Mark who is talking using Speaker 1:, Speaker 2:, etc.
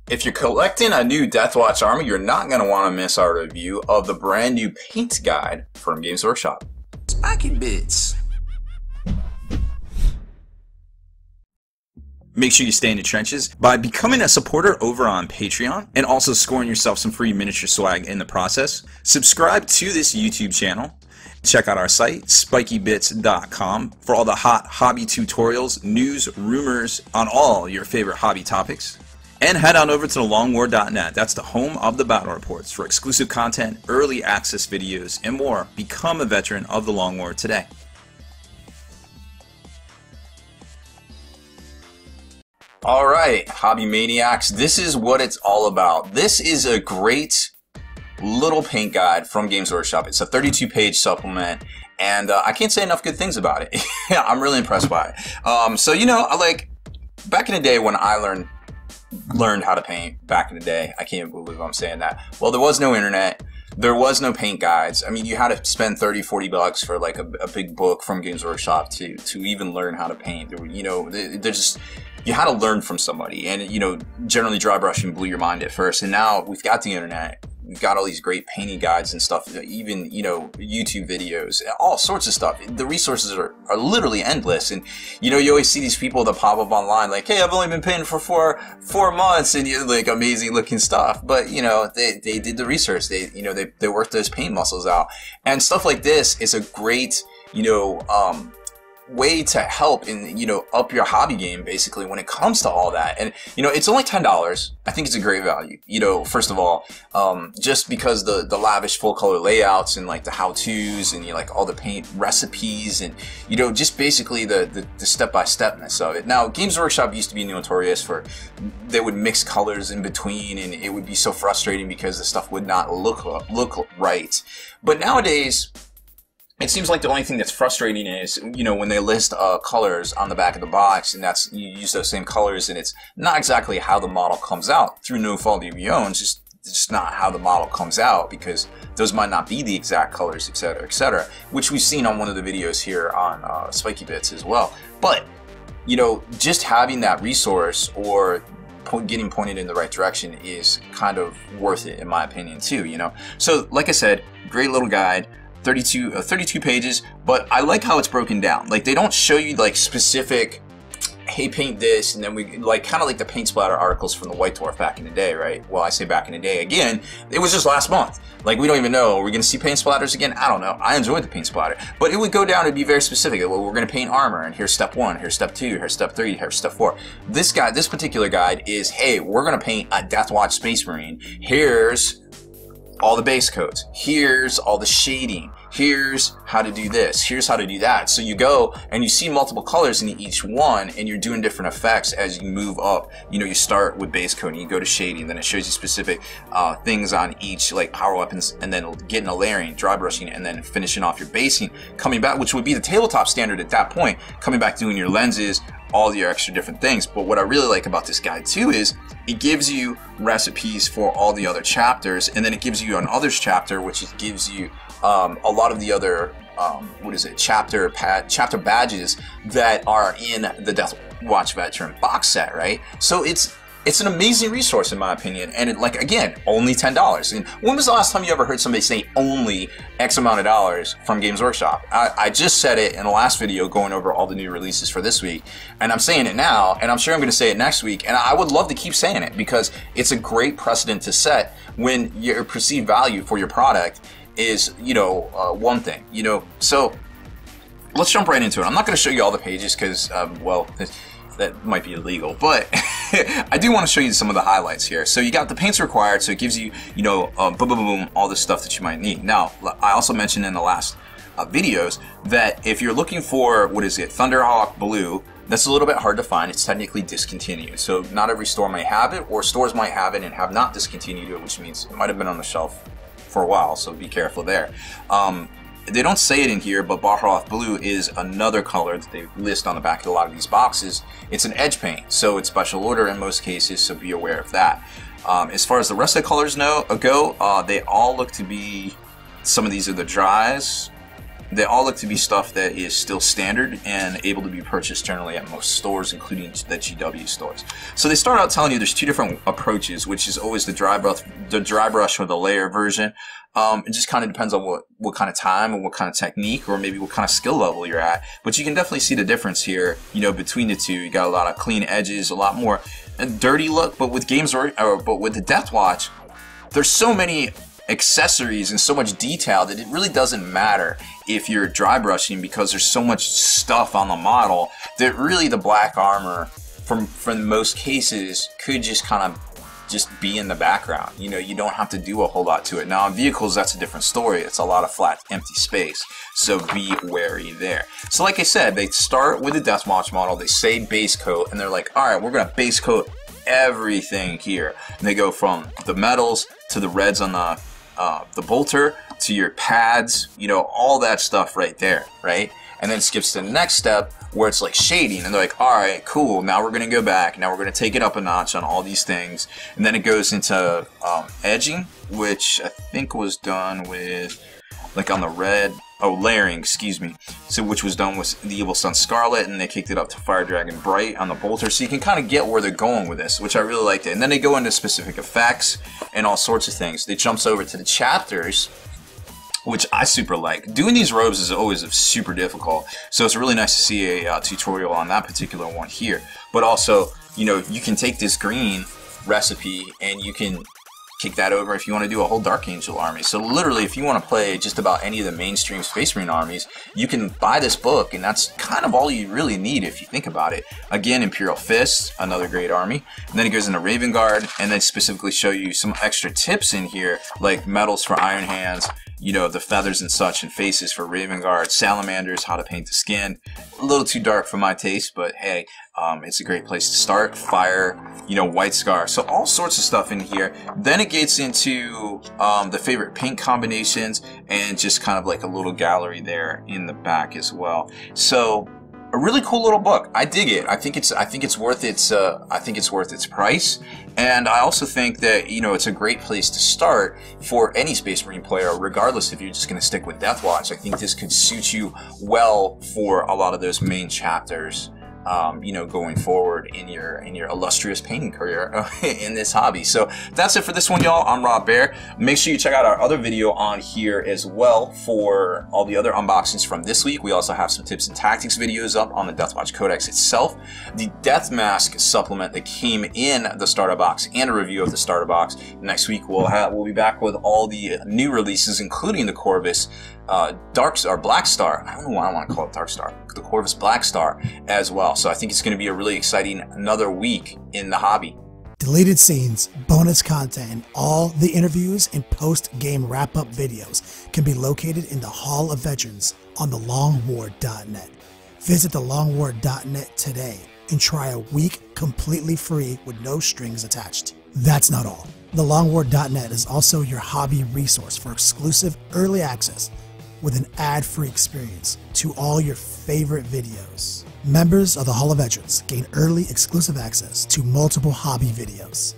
Speaker 1: If you're collecting a new Deathwatch army, you're not going to want to miss our review of the brand new paint guide from Games Workshop.
Speaker 2: Spiky bits.
Speaker 3: Make sure you stay in the trenches by becoming a supporter over on Patreon and also scoring yourself some free miniature swag in the process. Subscribe to this YouTube channel. Check out our site, spikybits.com, for all the hot hobby tutorials, news, rumors on all your favorite hobby topics. And head on over to thelongwar.net. That's the home of the battle reports for exclusive content, early access videos, and more. Become a veteran of the Long War today.
Speaker 1: Alright, hobby maniacs, this is what it's all about. This is a great little paint guide from Games Workshop. It's a 32-page supplement, and I can't say enough good things about it. I'm really impressed by it. So, you know, like, back in the day when I learned how to paint back in the day. I can't believe I'm saying that. Well, there was no internet. There was no paint guides. I mean, you had to spend 30, 40 bucks for like a big book from Games Workshop to even learn how to paint. There were, you know, you had to learn from somebody, and, you know, generally dry brushing blew your mind at first. And now we've got the internet. We've got all these great painting guides and stuff, even, you know, YouTube videos, all sorts of stuff. The resources are literally endless. And, you know, you always see these people that pop up online like, hey, I've only been painting for four months, and you like amazing looking stuff. But, you know, they did the research. They worked those paint muscles out. And stuff like this is a great, you know, way to help in, you know, up your hobby game basically when it comes to all that. And, you know, it's only $10. I think it's a great value. You know, first of all, just because the lavish full color layouts and like the how-tos and, you know, like all the paint recipes and, you know, just basically the step-by-stepness of it. Now, Games Workshop used to be notorious for, they would mix colors in between, and it would be so frustrating because the stuff would not look right. But nowadays, it seems like the only thing that's frustrating is, you know, when they list colors on the back of the box, and that's, you use those same colors, and it's not exactly how the model comes out through no fault of your own. It's just not how the model comes out, because those might not be the exact colors, etc., which we've seen on one of the videos here on Spiky Bits as well. But, you know, just having that resource or getting pointed in the right direction is kind of worth it, in my opinion, too, you know. So, like I said, great little guide. 32 pages, but I like how it's broken down. Like, they don't show you like specific, hey, paint this, and then we like kind of like the paint splatter articles from the White Dwarf back in the day, right? Well, I say back in the day again, it was just last month. Like, we don't even know, are we going to see paint splatters again? I don't know. I enjoyed the paint splatter, but it would go down and be very specific. Well, we're going to paint armor, and here's step 1, here's step 2, here's step 3, here's step 4. This particular guide is, hey, we're going to paint a Deathwatch Space Marine. Here's all the base coats. Here's all the shading. Here's how to do this. Here's how to do that. So you go and you see multiple colors in each one, and you're doing different effects as you move up. You know, you start with base coat and you go to shading, then it shows you specific things on each, like power weapons, and then getting a layering, dry brushing, and then finishing off your basing, coming back, which would be the tabletop standard at that point, coming back doing your lenses, all your extra different things. But what I really like about this guide too is it gives you recipes for all the other chapters, and then it gives you an others chapter, which it gives you a lot of the other chapter badges that are in the Deathwatch Veteran box set, right? So it's an amazing resource, in my opinion, and it, like, again, only $10. And when was the last time you ever heard somebody say only X amount of dollars from Games Workshop? I just said it in the last video going over all the new releases for this week, and I'm saying it now, and I'm sure I'm going to say it next week, and I would love to keep saying it because it's a great precedent to set when your perceived value for your product is, you know, one thing, you know. So let's jump right into it. I'm not going to show you all the pages because, well, that might be illegal, but I do want to show you some of the highlights here. So you got the paints required, so it gives you, you know, boom, boom, boom, all the stuff that you might need. Now, I also mentioned in the last videos that if you're looking for, Thunderhawk Blue, that's a little bit hard to find. It's technically discontinued. So not every store may have it, or stores might have it and have not discontinued it, which means it might have been on the shelf for a while, so be careful there. They don't say it in here, but Baer Blue is another color that they list on the back of a lot of these boxes. It's an edge paint, so it's special order in most cases, so be aware of that. As far as the rest of the colors go, they all look to be, some of these are the dries, they all look to be stuff that is still standard and able to be purchased generally at most stores, including the GW stores. So they start out telling you there's two different approaches, which is always the dry brush or the layer version. It just kind of depends on what kind of time and what kind of technique, or maybe what kind of skill level you're at. But you can definitely see the difference here, you know, between the two. You got a lot of clean edges, a lot more dirty look. But with but with the Deathwatch, there's so many accessories and so much detail that it really doesn't matter if you're dry brushing, because there's so much stuff on the model that really the black armor, for most cases, could just kind of just be in the background. You know, you don't have to do a whole lot to it. Now, on vehicles, that's a different story. It's a lot of flat, empty space. So be wary there. So like I said, they start with the Deathwatch model. They say base coat, and they're like, all right, we're going to base coat everything here. And they go from the metals to the reds on the bolter to your pads, you know, all that stuff right there, right? And then skips to the next step where it's like shading, and they're like, all right, cool, now we're going to go back, now we're going to take it up a notch on all these things. And then it goes into edging, which I think was done with, like on the red, layering, excuse me, so which was done with the Evil Sun Scarlet, and they kicked it up to Fire Dragon Bright on the bolter, so you can kind of get where they're going with this, which I really liked it. And then they go into specific effects and all sorts of things. They jumps over to the chapters, which I super like. Doing these robes is always super difficult, so it's really nice to see a tutorial on that particular one here. But also, you know, you can take this green recipe and you can kick that over if you want to do a whole Dark Angel army. So literally, if you want to play just about any of the mainstream Space Marine armies, you can buy this book, and that's kind of all you really need if you think about it. Again, Imperial Fists, another great army. And then it goes into Raven Guard, and then specifically show you some extra tips in here, like metals for Iron Hands, you know, the feathers and such, and faces for Raven Guard, Salamanders, how to paint the skin. A little too dark for my taste, but hey, it's a great place to start. Fire, you know, White Scar, so all sorts of stuff in here. Then it gets into the favorite paint combinations, and just kind of like a little gallery there in the back as well. So a really cool little book. I dig it. I think it's worth its price. And I also think that, you know, it's a great place to start for any Space Marine player, regardless if you're just going to stick with Deathwatch. I think this could suit you well for a lot of those main chapters, you know, going forward in your illustrious painting career in this hobby. So that's it for this one, y'all. I'm Rob Baer. Make sure you check out our other video on here as well for all the other unboxings from this week. We also have some tips and tactics videos up on the Deathwatch Codex itself, the Death Mask supplement that came in the starter box, and a review of the starter box. Next week we'll be back with all the new releases, including the Corvus Black Star. I don't know why I want to call it Dark Star. The Corvus Black Star as well. So I think it's going to be a really exciting another week in the hobby.
Speaker 4: Deleted scenes, bonus content, and all the interviews and post-game wrap-up videos can be located in the Hall of Veterans on thelongwar.net. Visit thelongwar.net today and try a week completely free with no strings attached. That's not all. Thelongwar.net is also your hobby resource for exclusive early access with an ad-free experience to all your favorite videos. Members of the Hall of Veterans gain early exclusive access to multiple hobby videos.